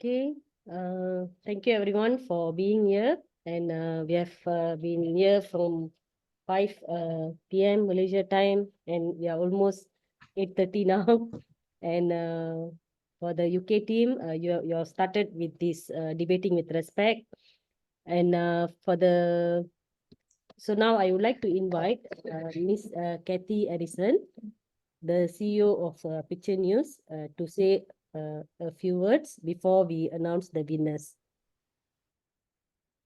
Okay. Thank you everyone for being here. And we have been here from 5 p.m. Malaysia time, and we are almost 8:30 now. And for the UK team, you have started with this debating with respect. And so now I would like to invite Miss Kathy Edison, the CEO of Picture News, to say a few words before we announce the winners.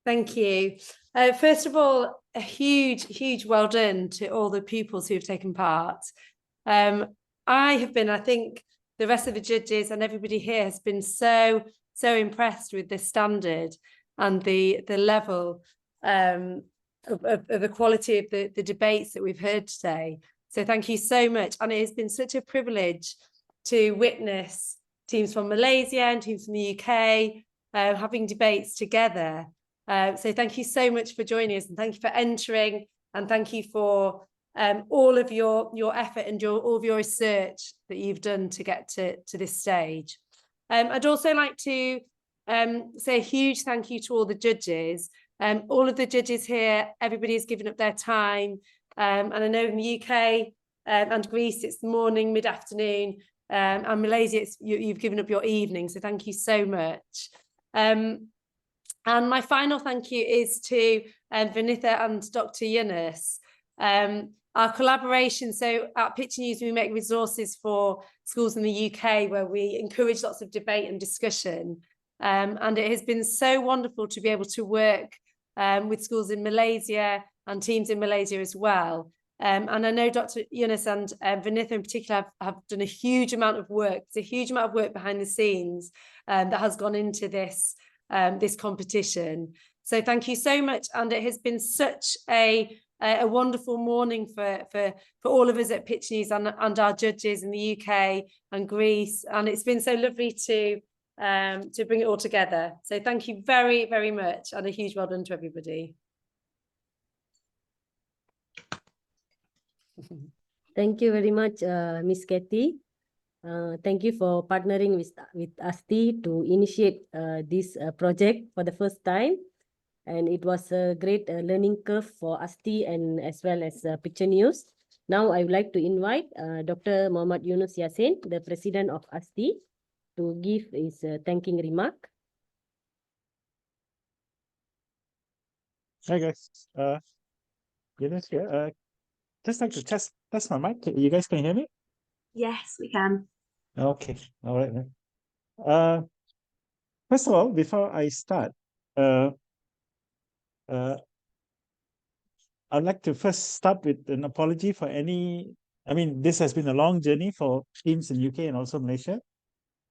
Thank you. First of all, a huge well done to all the pupils who have taken part. I think the rest of the judges and everybody here has been so impressed with this standard and the level of the quality of the debates that we've heard today. So thank you so much. And it has been such a privilege to witness teams from Malaysia and teams from the UK having debates together. So thank you so much for joining us, and thank you for entering, and thank you for all of your effort and all of your research that you've done to get to this stage. I'd also like to say a huge thank you to all the judges. All of the judges here, everybody has given up their time, and I know in the UK and Greece it's morning, mid-afternoon, and Malaysia you've given up your evening, so thank you so much. And my final thank you is to Vinitha and Dr. Yunus. Our collaboration, so at Picture News, we make resources for schools in the UK where we encourage lots of debate and discussion. And it has been so wonderful to be able to work with schools in Malaysia and teams in Malaysia as well. And I know Dr. Yunus and Vinitha in particular have done a huge amount of work. There's a huge amount of work behind the scenes that has gone into this competition. So thank you so much, and it has been such a wonderful morning for all of us at Pitch News and our judges in the UK and Greece, and it's been so lovely to bring it all together. So thank you very much, and a huge well done to everybody. Thank you very much, Miss Kathy. Thank you for partnering with ASTI to initiate this project for the first time. And it was a great learning curve for ASTI and as well as Picture News. Now I would like to invite Dr. Muhammad Yunus Yassin, the president of ASTI, to give his thanking remark. Hi guys, Yunus here. Just like to test my mic. You guys can hear me? Yes, we can. Okay, all right then. First of all, before I start, I'd like to first start with an apology for this has been a long journey for teams in UK and also Malaysia.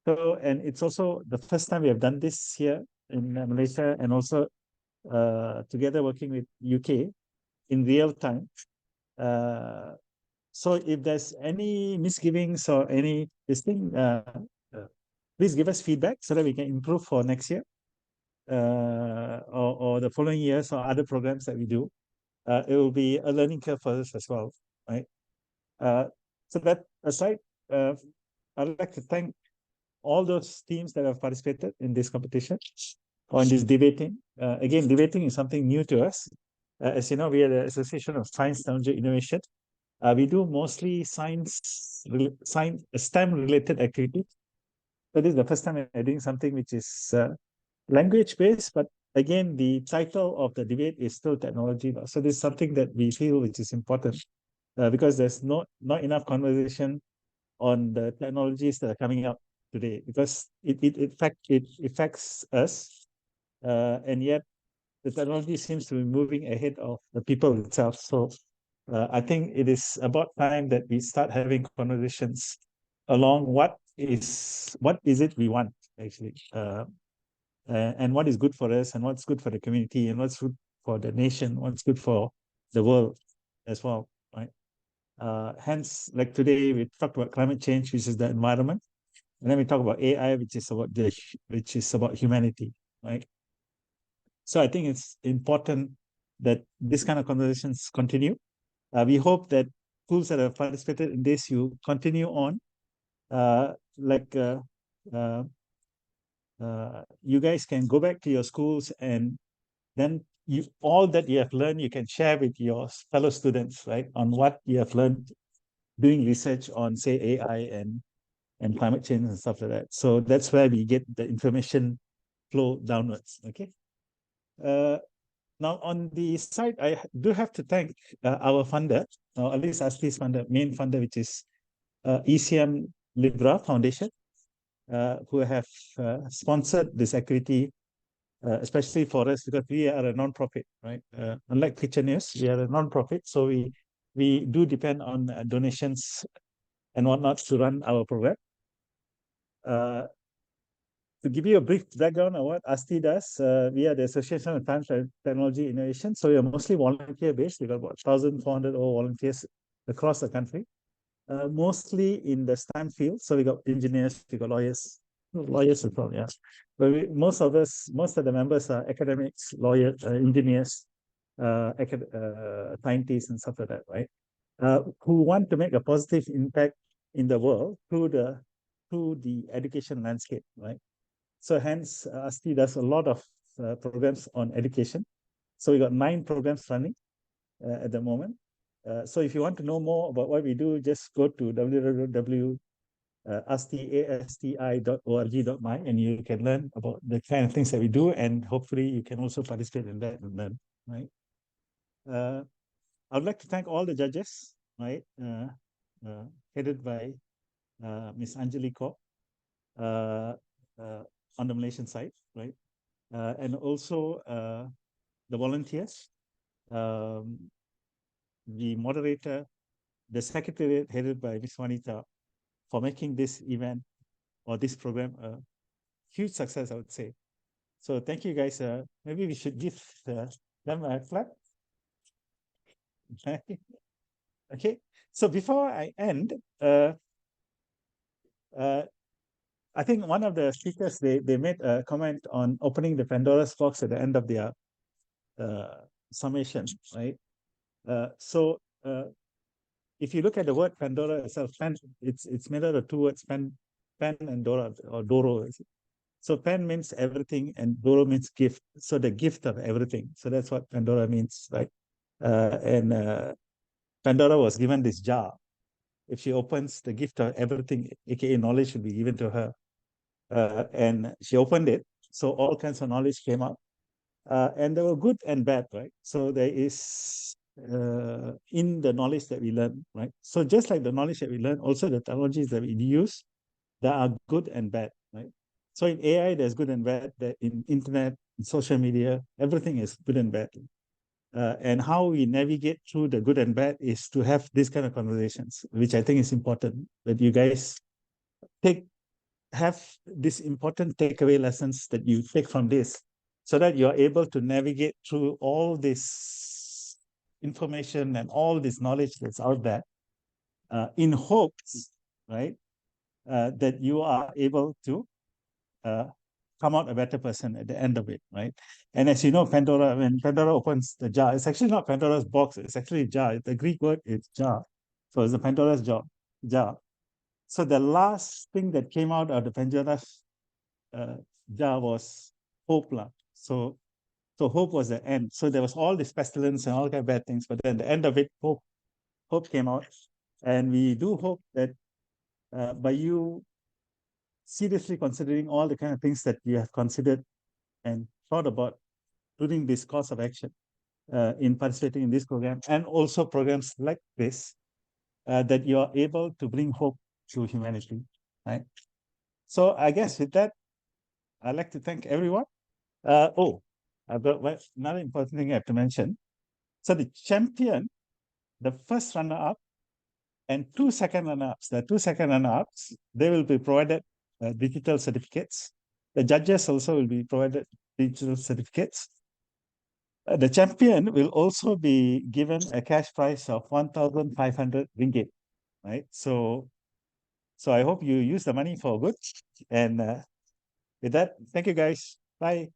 So, and it's also the first time we have done this here in Malaysia, and also together working with UK in real time. So if there's any misgivings or any please give us feedback so that we can improve for next year or the following years or other programs that we do. It will be a learning curve for us as well, right? So that aside, I'd like to thank all those teams that have participated in this competition or in this debating. Again, debating is something new to us. As you know, we are the Association of Science, Technology, Innovation. We do mostly STEM-related activities. So this is the first time I'm doing something which is language-based, but again, the title of the debate is still technology. So this is something that we feel which is important because there's not enough conversation on the technologies that are coming up today, because it affects us, and yet the technology seems to be moving ahead of the people itself. So I think it is about time that we start having conversations along what is it we want actually, and what is good for us, and what's good for the community, and what's good for the nation, what's good for the world as well, right? Hence, like today we talked about climate change, which is the environment, and then we talk about AI, which is about humanity, right? So I think it's important that this kind of conversations continue. We hope that schools that have participated in this, you continue on, you guys can go back to your schools, and then all that you have learned, you can share with your fellow students, right? On what you have learned doing research on, say, AI and climate change and stuff like that. So that's where we get the information flow downwards, okay? Now on the side, I do have to thank our funder, or at least ASTI's funder, main funder, which is ECM Libra Foundation, who have sponsored this activity, especially for us, because we are a non-profit, right? Unlike Picture News, we are a non-profit, so we do depend on donations and whatnot to run our program. To give you a brief background on what ASTI does, we are the Association of Science and Technology Innovation. So we are mostly volunteer-based. We've got about 1,400 volunteers across the country, mostly in the STEM field. So we got engineers, we got lawyers as well, yeah. But most of the members are academics, lawyers, engineers, scientists and stuff like that, right? Who want to make a positive impact in the world through the education landscape, right? So hence, ASTI does a lot of programs on education. So we got 9 programs running at the moment. So if you want to know more about what we do, just go to www.asti.org.my and you can learn about the kind of things that we do, and hopefully you can also participate in that and learn, right? I would like to thank all the judges, right? Headed by Ms. Anjali Kaur, on the Malaysian side, right? And also the volunteers, the moderator, the secretariat headed by Ms. Wanita, for making this event or this program a huge success, I would say. So thank you guys. Maybe we should give them a clap. Okay. So before I end, I think one of the speakers, they made a comment on opening the Pandora's box at the end of their summation, right? So if you look at the word Pandora itself, it's made out of 2 words, pan and Dora, or Doro. So pan means everything and Doro means gift. So the gift of everything. So that's what Pandora means, right? And Pandora was given this jar. If she opens, the gift of everything, aka knowledge, will be given to her. And she opened it, so all kinds of knowledge came out, and there were good and bad, right? So there is in the knowledge that we learn, right? So just like the knowledge that we learn, also the technologies that we use, there are good and bad, right? So in AI, there's good and bad. In internet, in social media, everything is good and bad. And how we navigate through the good and bad is to have these kind of conversations, which I think is important, that you guys have these important takeaway lessons that you take from this, so that you're able to navigate through all this information and all this knowledge that's out there, in hopes, right, that you are able to come out a better person at the end of it, right? And as you know, Pandora, when Pandora opens the jar, it's actually not Pandora's box, it's actually a jar. The Greek word is jar. So it's the Pandora's jar. So the last thing that came out of the Pandora's jar was hope. So hope was the end. So there was all this pestilence and all kind of bad things, but then the end of it, hope came out. And we do hope that by you seriously considering all the kind of things that you have considered and thought about during this course of action, in participating in this program and also programs like this, that you are able to bring hope to humanity, right? So I guess with that, I'd like to thank everyone. I've got another important thing I have to mention. So the champion, the first runner-up, and 2 second runner-ups. The 2 second runner-ups, they will be provided digital certificates. The judges also will be provided digital certificates. The champion will also be given a cash prize of 1,500 ringgit, right? So I hope you use the money for good. And with that, thank you guys. Bye.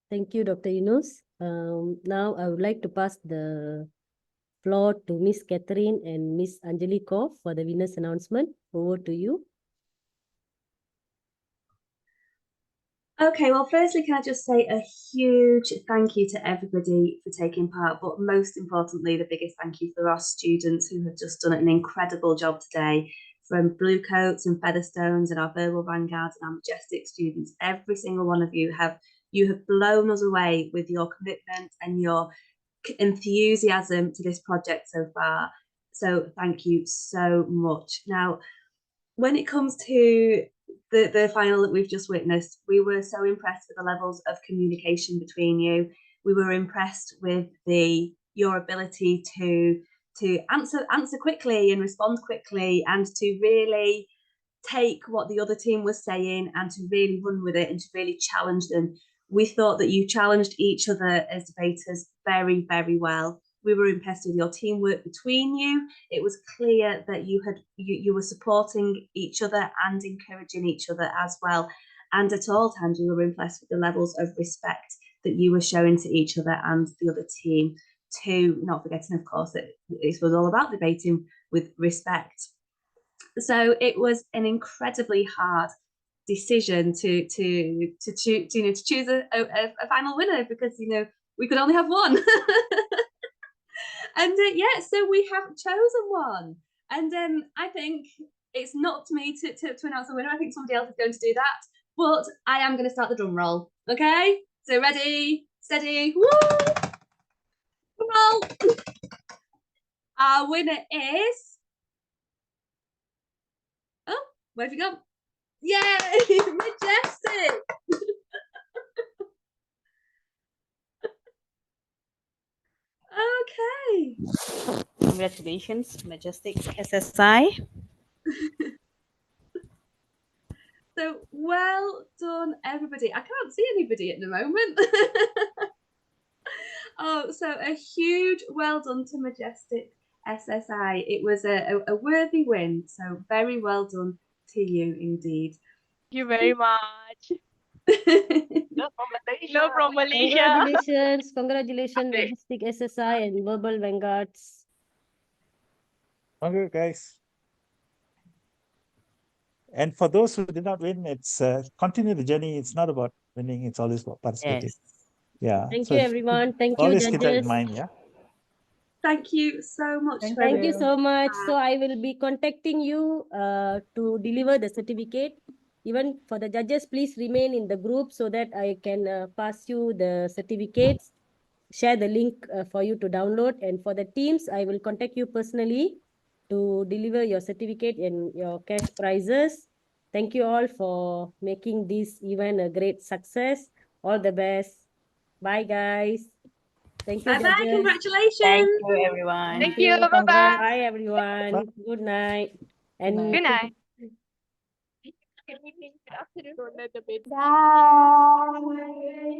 Thank you, Dr. Yunus. Now I would like to pass the floor to Miss Catherine and Miss Anjali Kaur for the winner's announcement. Over to you. Okay, well, firstly, can I just say a huge thank you to everybody for taking part, but most importantly, the biggest thank you for our students who have just done an incredible job today, from Bluecoats and Featherstones and our Verbal Vanguards and our Majestic students. Every single one of you have blown us away with your commitment and your enthusiasm to this project so far. So thank you so much. Now, when it comes to the final that we've just witnessed, we were so impressed with the levels of communication between you. We were impressed with your ability to answer quickly and respond quickly, and to really take what the other team was saying and to really run with it and to really challenge them. We thought that you challenged each other as debaters very, very well. We were impressed with your teamwork between you. It was clear that you were supporting each other and encouraging each other as well. And at all times, we were impressed with the levels of respect that you were showing to each other and the other team, too, not forgetting, of course, that this was all about debating with respect. So it was an incredibly hard decision to choose a final winner, because we could only have one. And yeah, so we have chosen one, and I think it's not to me to announce the winner. I think somebody else is going to do that, but I am going to start the drum roll. Okay, so ready, steady, woo! Drum roll. Our winner is, oh, where have you gone? Yay, Majestic! Okay. Congratulations, Majestic SSI. So well done, everybody. I can't see anybody at the moment. Oh, so a huge well done to Majestic SSI. It was a worthy win. So very well done to you indeed. Thank you very much. Thank Hello from Malaysia. Congratulations, Majestic SSI and Verbal Vanguards. Okay, guys. And for those who did not win, it's continue the journey. It's not about winning. It's always about participating. Yes. Yeah. Thank so you, everyone. Thank you, always keep that in judges. mind. Yeah. you so much. Thank for Thank you this. so much. So I will be contacting you to deliver the certificate. Even for the judges, please remain in the group so that I can pass you the certificates, share the link for you to download. And for the teams, I will contact you personally to deliver your certificate and your cash prizes. Thank you all for making this event a great success. All the best. Bye, guys. Thank you, Bye bye. judges. Congratulations. Thank you, everyone. Thank Thank you. you. Bye-bye. Bye, everyone. Good night. And Good night. Good evening, good afternoon.